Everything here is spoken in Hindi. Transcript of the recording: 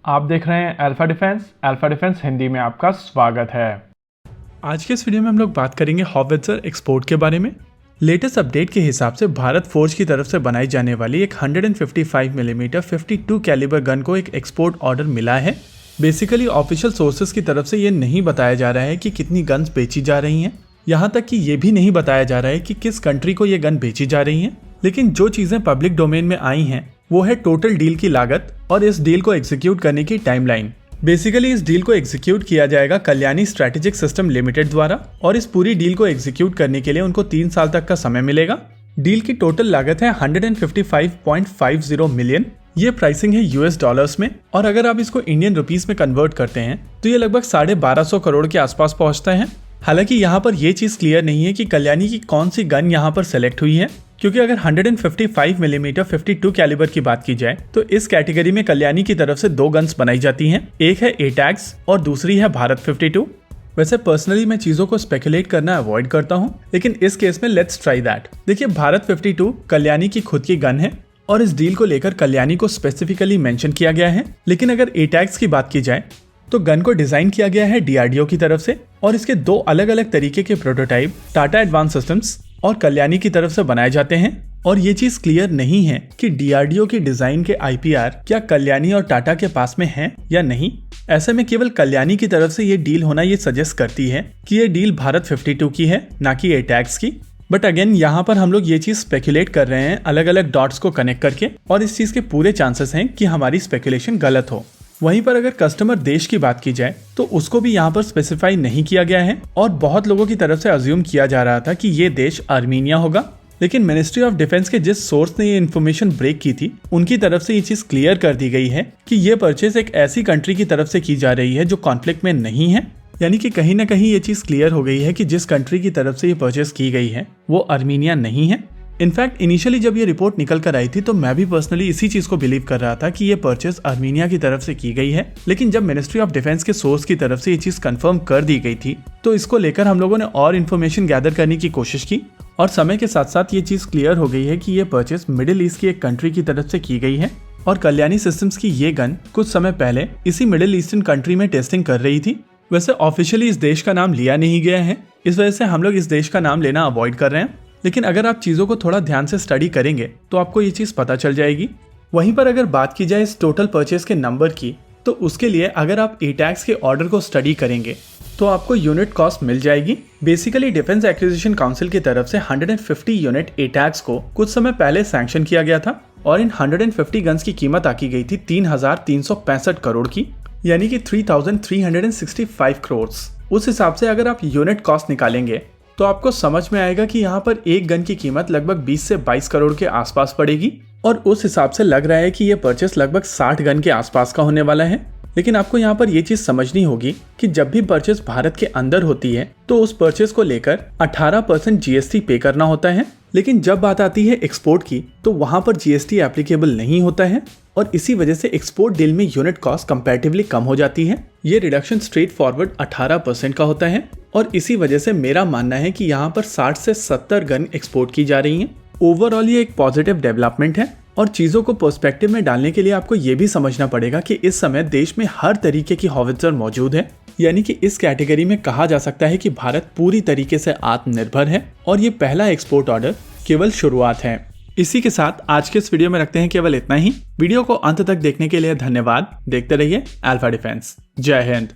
आप देख रहे हैं अल्फा डिफेंस हिंदी में आपका स्वागत है। आज के इस वीडियो में हम लोग बात करेंगे हॉवित्जर एक्सपोर्ट के बारे में। लेटेस्ट अपडेट के हिसाब से भारत फोर्ज की तरफ से बनाई जाने वाली एक 155 मिलीमीटर 52 कैलिबर गन को एक एक्सपोर्ट ऑर्डर मिला है। बेसिकली ऑफिशियल सोर्सेज की तरफ से ये नहीं बताया जा रहा है कि कितनी गन्स बेची जा रही हैं, यहाँ तक कि ये भी नहीं बताया जा रहा है कि किस कंट्री को ये गन बेची जा रही हैं। लेकिन जो चीज़ें पब्लिक डोमेन में आई हैं वो है टोटल डील की लागत और इस डील को एग्जीक्यूट करने की टाइमलाइन। बेसिकली इस डील को एग्जीक्यूट किया जाएगा कल्याणी स्ट्रेटेजिक सिस्टम लिमिटेड द्वारा और इस पूरी डील को एग्जीक्यूट करने के लिए उनको 3 साल तक का समय मिलेगा। डील की टोटल लागत है 155.50 मिलियन। ये प्राइसिंग है यूएस डॉलर्स में और अगर आप इसको इंडियन रुपीस में कन्वर्ट करते हैं तो ये लगभग 1250 करोड़ के आसपास पहुंचता है। हालांकि यहाँ पर यह चीज क्लियर नहीं है कि कल्याणी की कौन सी गन यहाँ पर सेलेक्ट हुई है, क्योंकि अगर 155 मिलीमीटर 52 कैलिबर की बात की जाए तो इस कैटेगरी में कल्याणी की तरफ से 2 गन्स बनाई जाती हैं। एक है एटैक्स और दूसरी है भारत 52। वैसे पर्सनली मैं चीजों को स्पेकुलेट करना अवॉइड करता हूं, लेकिन इस केस में लेट्स ट्राई दैट। देखिए, भारत 52 कल्याणी की खुद की गन है और इस डील को लेकर कल्याणी को स्पेसिफिकली मेंशन किया गया है। लेकिन अगर एटैक्स की बात की जाए तो गन को डिजाइन किया गया है डीआरडीओ की तरफ से और इसके 2 अलग अलग तरीके के प्रोटोटाइप टाटा एडवांस सिस्टम्स और कल्याणी की तरफ से बनाए जाते हैं। और ये चीज क्लियर नहीं है कि डीआरडीओ की डिजाइन के आईपीआर क्या कल्याणी और टाटा के पास में है या नहीं। ऐसे में केवल कल्याणी की तरफ से ये डील होना ये सजेस्ट करती है कि ये डील भारत 52 की है, ना कि एटैक्स की। बट अगेन यहाँ पर हम लोग ये चीज स्पेकुलेट कर रहे हैं अलग अलग डॉट्स को कनेक्ट करके, और इस चीज के पूरे चांसेस हैं कि हमारी स्पेकुलेशन गलत हो। वहीं पर अगर कस्टमर देश की बात की जाए तो उसको भी यहाँ पर स्पेसिफाई नहीं किया गया है और बहुत लोगों की तरफ से अज्यूम किया जा रहा था कि ये देश आर्मीनिया होगा। लेकिन मिनिस्ट्री ऑफ डिफेंस के जिस सोर्स ने ये इन्फॉर्मेशन ब्रेक की थी उनकी तरफ से ये चीज क्लियर कर दी गई है कि ये परचेज एक ऐसी कंट्री की तरफ से की जा रही है जो कॉन्फ्लिक्ट में नहीं है। यानी कि कहीं ना कहीं ये चीज क्लियर हो गई है कि जिस कंट्री की तरफ से ये परचेज की गई है वो आर्मीनिया नहीं है। इनफैक्ट इनिशियली जब ये रिपोर्ट निकल कर आई थी तो मैं भी पर्सनली इसी चीज को बिलीव कर रहा था कि ये परचेज आर्मीनिया की तरफ से की गई है। लेकिन जब मिनिस्ट्री ऑफ डिफेंस के सोर्स की तरफ से ये चीज कंफर्म कर दी गई थी तो इसको लेकर हम लोगों ने और इन्फॉर्मेशन गैदर करने की कोशिश की और समय के साथ साथ ये चीज क्लियर हो गई है कि ये परचेज मिडिल ईस्ट की एक कंट्री की तरफ से की गई है और कल्याणी सिस्टम्स की ये गन कुछ समय पहले इसी मिडिल ईस्टर्न कंट्री में टेस्टिंग कर रही थी। वैसे ऑफिशियली इस देश का नाम लिया नहीं गया है, इस वजह से हम लोग इस देश का नाम लेना अवॉइड कर रहे हैं। लेकिन अगर आप चीज़ों को थोड़ा ध्यान से स्टडी करेंगे तो आपको ये चीज़ पता चल जाएगी। वहीं पर अगर बात की जाए इस टोटल परचेज के नंबर की तो उसके लिए अगर आप एटैक्स के ऑर्डर को स्टडी करेंगे तो आपको यूनिट कॉस्ट मिल जाएगी। बेसिकली डिफेंस एक्विजिशन काउंसिल की तरफ से 150 यूनिट एटैक्स को कुछ समय पहले सैंक्शन किया गया था और इन 150 गन्स की कीमत आकी गई थी 3,365 करोड़ की, यानी कि 3,365 करोड़। उस हिसाब से अगर आप यूनिट कॉस्ट निकालेंगे तो आपको समझ में आएगा कि यहाँ पर एक गन की कीमत लगभग 20 से 22 करोड़ के आसपास पड़ेगी और उस हिसाब से लग रहा है कि ये परचेस लगभग 60 गन के आसपास का होने वाला है। लेकिन आपको यहाँ पर ये चीज समझनी होगी कि जब भी परचेस भारत के अंदर होती है तो उस परचेस को लेकर 18% जीएसटी पे करना होता है। लेकिन जब बात आती है एक्सपोर्ट की तो वहां पर जीएसटी एप्लीकेबल नहीं होता है और इसी वजह से एक्सपोर्ट डील में यूनिट कॉस्ट कंपैरेटिवली कम हो जाती है। ये रिडक्शन स्ट्रेट फॉरवर्ड 18% का होता है और इसी वजह से मेरा मानना है कि यहाँ पर 60 से 70 गन एक्सपोर्ट की जा रही हैं। ओवरऑल ये एक पॉजिटिव डेवलपमेंट है और चीज़ों को पर्सपेक्टिव में डालने के लिए आपको ये भी समझना पड़ेगा कि इस समय देश में हर तरीके की हॉवित्जर मौजूद है। यानी कि इस कैटेगरी में कहा जा सकता है कि भारत पूरी तरीके से आत्मनिर्भर है और ये पहला एक्सपोर्ट ऑर्डर केवल शुरुआत है। इसी के साथ आज के इस वीडियो में रखते हैं केवल इतना ही। वीडियो को अंत तक देखने के लिए धन्यवाद। देखते रहिए अल्फा डिफेंस। जय हिंद।